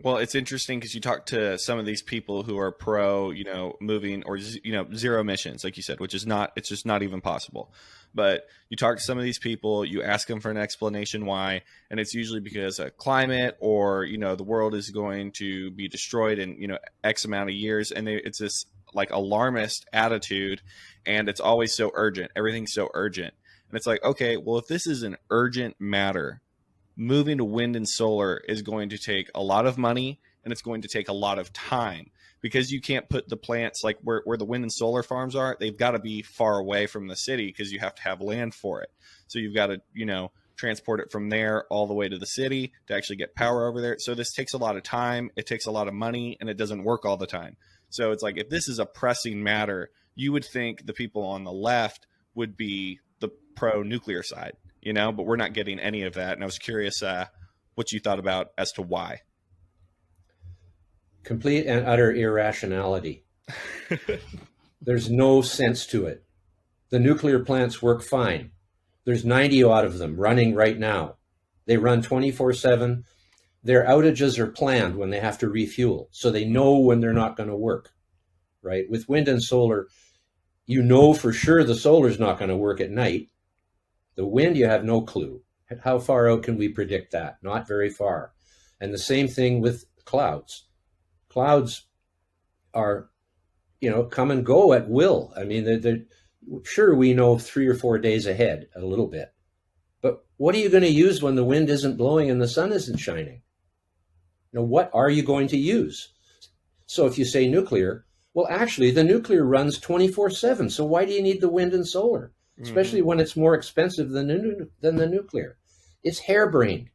Well, it's interesting because you talk to some of these people who are pro, moving or zero emissions, like you said, which is not, it's just not even possible. But you talk to some of these people, you ask them for an explanation why, and it's usually because of climate or the world is going to be destroyed in X amount of years, and it's this like alarmist attitude, and it's always so urgent. Everything's so urgent, and it's like, okay, well, if this is an urgent matter, moving to wind and solar is going to take a lot of money and it's going to take a lot of time because you can't put the plants like where the wind and solar farms are. They've got to be far away from the city because you have to have land for it. So you've got to, transport it from there all the way to the city to actually get power over there. So this takes a lot of time. It takes a lot of money and it doesn't work all the time. So it's like, if this is a pressing matter, you would think the people on the left would be the pro nuclear side, but we're not getting any of that. And I was curious what you thought about as to why. Complete and utter irrationality. There's no sense to it. The nuclear plants work fine. There's 90 odd of them running right now. They run 24/7. Their outages are planned when they have to refuel, so they know when they're not going to work, right? With wind and solar, you know for sure the solar's not going to work at night. The wind, you have no clue. How far out can we predict that? Not very far. And the same thing with clouds. Clouds are, come and go at will. I mean, they're sure, we know 3 or 4 days ahead a little bit. But what are you going to use when the wind isn't blowing and the sun isn't shining? What are you going to use? So if you say nuclear, well, actually, the nuclear runs 24/7. So why do you need the wind and solar? Especially when it's more expensive than the nuclear. It's harebrained.